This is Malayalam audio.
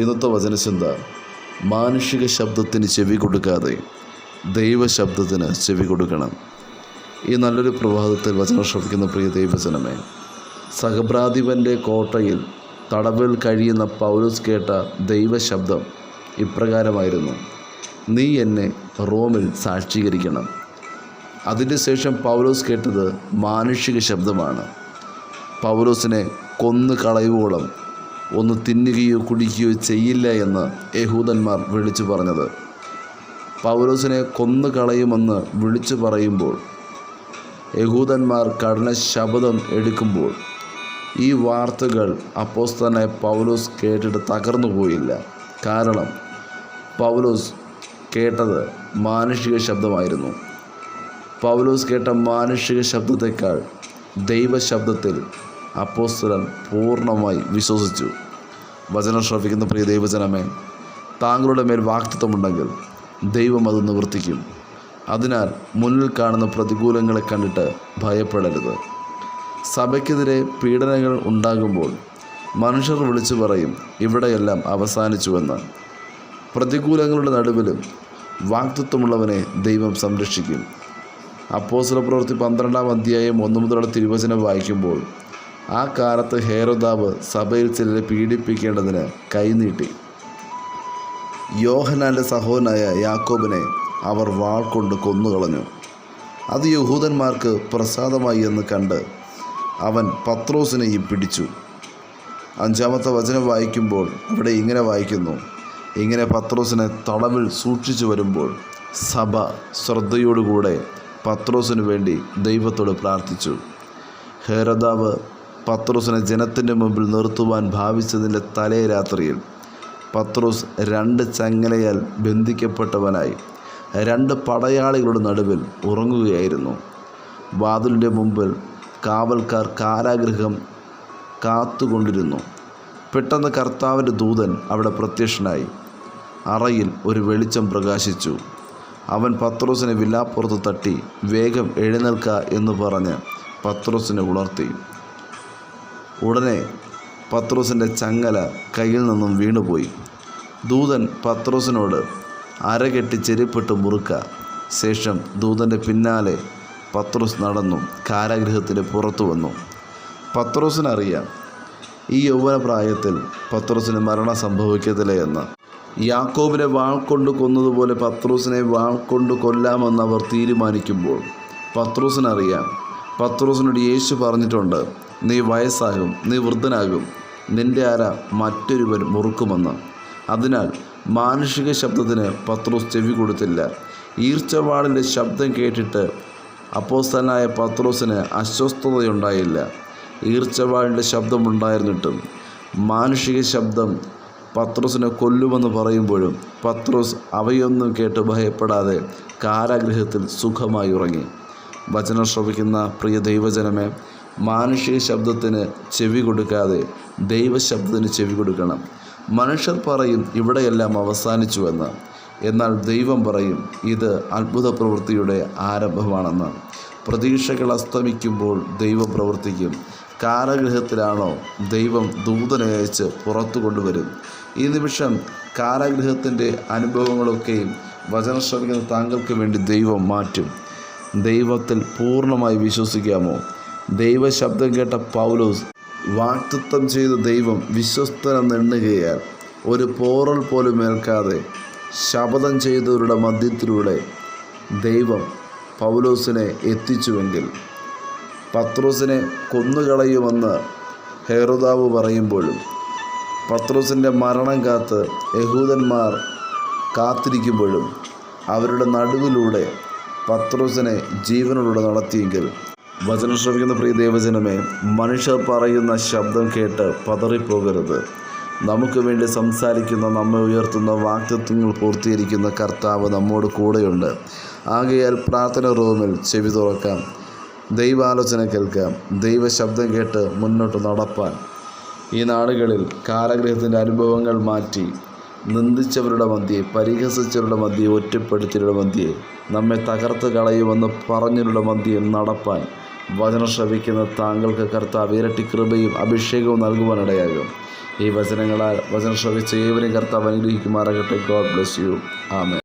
ഇന്നത്തെ വചനചിന്ത, മാനുഷിക ശബ്ദത്തിന് ചെവി കൊടുക്കാതെ ദൈവശബ്ദത്തിന് ചെവി കൊടുക്കണം. ഈ നല്ലൊരു പ്രഭാതത്തിൽ വചനം ശ്രവിക്കുന്ന പ്രിയ ദൈവജനമേ, സഹഭ്രാധിപൻ്റെ കോട്ടയിൽ തടവിൽ കഴിയുന്ന പൗലോസ് കേട്ട ദൈവശബ്ദം ഇപ്രകാരമായിരുന്നു: നീ എന്നെ റോമിൽ സാക്ഷീകരിക്കണം. അതിൻ്റെ ശേഷം പൗലോസ് കേട്ടത് മാനുഷിക ശബ്ദമാണ്. പൗലോസിനെ കൊന്നു കളയുവോളം ഒന്ന് തിന്നുകയോ കുടിക്കുകയോ ചെയ്യില്ല എന്ന് യഹൂദന്മാർ വിളിച്ചു പറഞ്ഞത്. പൗലോസിനെ കൊന്നു കളയുമെന്ന് വിളിച്ചു പറയുമ്പോൾ യഹൂദന്മാർ കഠിന ശപഥം എടുക്കുമ്പോൾ ഈ വാർത്തകൾ അപ്പോസ്തലനായ പൗലോസ് കേട്ടിട്ട് തകർന്നു പോയില്ല. കാരണം പൗലോസ് കേട്ടത് മാനുഷിക ശബ്ദമായിരുന്നു. പൗലോസ് കേട്ട മാനുഷിക ശബ്ദത്തെക്കാൾ ദൈവശബ്ദത്തിൽ അപ്പോസ്തലൻ പൂർണ്ണമായി വിശ്വസിച്ചു. വചനം ശ്രവിക്കുന്ന പ്രിയ ദൈവജനമേ, താങ്കളുടെ മേൽ വാഗ്ദത്തമുണ്ടെങ്കിൽ ദൈവം അത് നിവർത്തിക്കും. അതിനാൽ മുന്നിൽ കാണുന്ന പ്രതികൂലങ്ങളെ കണ്ടിട്ട് ഭയപ്പെടരുത്. സഭയ്ക്കെതിരെ പീഡനങ്ങൾ ഉണ്ടാകുമ്പോൾ മനുഷ്യർ വിളിച്ചു പറയും, ഇവിടെയെല്ലാം അവസാനിച്ചുവെന്ന്. പ്രതികൂലങ്ങളുടെ നടുവിലും വാഗ്ദത്തമുള്ളവനെ ദൈവം സംരക്ഷിക്കും. അപ്പോസ്തലപ്രവൃത്തി 12-ാം അധ്യായം 1 മുതലുള്ള തിരുവചനം വായിക്കുമ്പോൾ, ആ കാലത്ത് ഹേരോദാവ് സഭയിൽ ചിലരെ പീഡിപ്പിക്കേണ്ടതിന് കൈനീട്ടി. യോഹന്നാൻ്റെ സഹോദരനായ യാക്കോബിനെ അവർ വാൾ കൊണ്ട് കൊന്നുകളഞ്ഞു. അത് യഹൂദന്മാർക്ക് പ്രസാദമായി എന്ന് കണ്ട് അവൻ പത്രോസിനെയും പിടിച്ചു. 5-ാമത്തെ വചനം വായിക്കുമ്പോൾ അവിടെ ഇങ്ങനെ വായിക്കുന്നു: ഇങ്ങനെ പത്രോസിനെ തടവിൽ സൂക്ഷിച്ചു വരുമ്പോൾ സഭ ശ്രദ്ധയോടുകൂടെ പത്രോസിനു വേണ്ടി ദൈവത്തോട് പ്രാർത്ഥിച്ചു. ഹേരോദാവ് പത്രോസിനെ ജനത്തിൻ്റെ മുമ്പിൽ നിർത്തുവാൻ ഭാവിച്ചതിൻ്റെ തലേ രാത്രിയിൽ പത്രോസ് 2 ചങ്ങലയാൽ ബന്ധിക്കപ്പെട്ടവനായി 2 പടയാളികളുടെ നടുവിൽ ഉറങ്ങുകയായിരുന്നു. വാതിലിൻ്റെ മുമ്പിൽ കാവൽക്കാർ കാരാഗൃഹം കാത്തുകൊണ്ടിരുന്നു. പെട്ടെന്ന് കർത്താവിൻ്റെ ദൂതൻ അവിടെ പ്രത്യക്ഷനായി. അറയിൽ ഒരു വെളിച്ചം പ്രകാശിച്ചു. അവൻ പത്രോസിനെ വിലാപ്പുറത്ത് തട്ടി, വേഗം എഴുന്നേൽക്ക എന്ന് പറഞ്ഞ് പത്രോസിനെ ഉണർത്തി. ഉടനെ പത്രോസിൻ്റെ ചങ്ങല കയ്യിൽ നിന്നും വീണുപോയി. ദൂതൻ പത്രോസിനോട് അരകെട്ടി ചെരുപ്പിട്ട് മുറുക്ക. ശേഷം ദൂതൻ്റെ പിന്നാലെ പത്രോസ് നടന്നു കാരാഗൃഹത്തിന് പുറത്തു വന്നു. പത്രോസിനറിയാം ഈ യൗവന പ്രായത്തിൽ പത്രോസിന് മരണം സംഭവിക്കത്തില്ല എന്ന്. യാക്കോബിനെ വാൾ കൊണ്ട് കൊന്നതുപോലെ പത്രോസിനെ വാൾ കൊണ്ട് കൊല്ലാമെന്ന് അവർ തീരുമാനിക്കുമ്പോൾ പത്രോസിനറിയാം, പത്രോസിനോട് യേശു പറഞ്ഞിട്ടുണ്ട്, നീ വയസ്സാകും, നീ വൃദ്ധനാകും, നിൻ്റെ അര മറ്റൊരുവൻ മുറുക്കുമെന്ന്. അതിനാൽ മാനുഷിക ശബ്ദത്തിന് പത്രോസ് ചെവി കൊടുത്തില്ല. ഈർച്ചവാളിൻ്റെ ശബ്ദം കേട്ടിട്ട് അപ്പോസ്തലനായ പത്രോസിന് അസ്വസ്ഥതയുണ്ടായില്ല. ഈർച്ചവാളിൻ്റെ ശബ്ദമുണ്ടായിരുന്നിട്ടും മാനുഷിക ശബ്ദം പത്രോസിനെ കൊല്ലുമെന്ന് പറയുമ്പോഴും പത്രോസ് അവയൊന്നും കേട്ട് ഭയപ്പെടാതെ കാരാഗൃഹത്തിൽ സുഖമായി ഉറങ്ങി. വചനം ശ്രവിക്കുന്ന പ്രിയ ദൈവജനമേ, മാനുഷിക ശബ്ദത്തിന് ചെവി കൊടുക്കാതെ ദൈവശബ്ദത്തിന് ചെവി കൊടുക്കണം. മനുഷ്യർ പറയും ഇവിടെയെല്ലാം അവസാനിച്ചുവെന്ന്. എന്നാൽ ദൈവം പറയും ഇത് അത്ഭുത പ്രവൃത്തിയുടെ ആരംഭമാണെന്ന്. പ്രതീക്ഷകൾ അസ്തമിക്കുമ്പോൾ ദൈവം പ്രവർത്തിക്കും. കാരാഗൃഹത്തിലാണോ, ദൈവം ദൂതനെ അയച്ച് പുറത്തു കൊണ്ടുവരും. ഈ നിമിഷം കാരാഗൃഹത്തിൻ്റെ അനുഭവങ്ങളൊക്കെയും വചനം ശ്രവിക്കുന്ന താങ്കൾക്ക് വേണ്ടി ദൈവം മാറ്റും. ദൈവത്തിൽ പൂർണ്ണമായി വിശ്വസിക്കാമോ? ദൈവശബ്ദം കേട്ട പൗലോസ് വാഗ്ദത്തം ചെയ്ത ദൈവം വിശ്വസ്തനെന്നെണ്ണുകയാൽ ഒരു പോറൽ പോലും ഏൽക്കാതെ ശപഥം ചെയ്തവരുടെ മധ്യത്തിലൂടെ ദൈവം പൗലോസിനെ എത്തിച്ചുവെങ്കിൽ, പത്രോസിനെ കൊന്നുകളയുമെന്ന് ഹേരോദാവ് പറയുമ്പോഴും പത്രോസിൻ്റെ മരണം കാത്ത് യഹൂദന്മാർ കാത്തിരിക്കുമ്പോഴും അവരുടെ നടുവിലൂടെ പത്രോസിനെ ജീവനോടെ നടത്തിയെങ്കിൽ, വചനം ശ്രവിക്കുന്ന പ്രിയ ദൈവജനമേ, മനുഷ്യർ പറയുന്ന ശബ്ദം കേട്ട് പതറിപ്പോകരുത്. നമുക്ക് വേണ്ടി സംസാരിക്കുന്ന, നമ്മെ ഉയർത്തുന്ന, വാഗ്ദത്തങ്ങൾ പൂർത്തീകരിക്കുന്ന കർത്താവ് നമ്മോട് കൂടെയുണ്ട്. ആകയാൽ പ്രാർത്ഥന റൂമിൽ ചെവി തുറക്കാം, ദൈവാലോചന കേൾക്കാം, ദൈവശബ്ദം കേട്ട് മുന്നോട്ട് നടപ്പാൻ. ഈ നാടുകളിൽ കാരാഗൃഹത്തിൻ്റെ അനുഭവങ്ങൾ മാറ്റി നിന്ദിച്ചവരുടെ മധ്യേ, പരിഹസിച്ചവരുടെ മധ്യേ, ഒറ്റപ്പെടുത്തിയവരുടെ മധ്യേ, നമ്മെ തകർത്ത് കളയുമെന്ന് പറഞ്ഞവരുടെ മധ്യേ നടപ്പാൻ വചനം ശ്രവിക്കുന്ന താങ്കൾക്ക് കർത്താവ് ഇരട്ടി കൃപയും അഭിഷേകവും നൽകുവാനിടയാകും. ഈ വചനങ്ങളാൽ വചനം ശ്രവിച്ച ഏവരെയും കർത്താവ് അനുഗ്രഹിക്കുമാറാകട്ടെ. God bless you. ആമേൻ.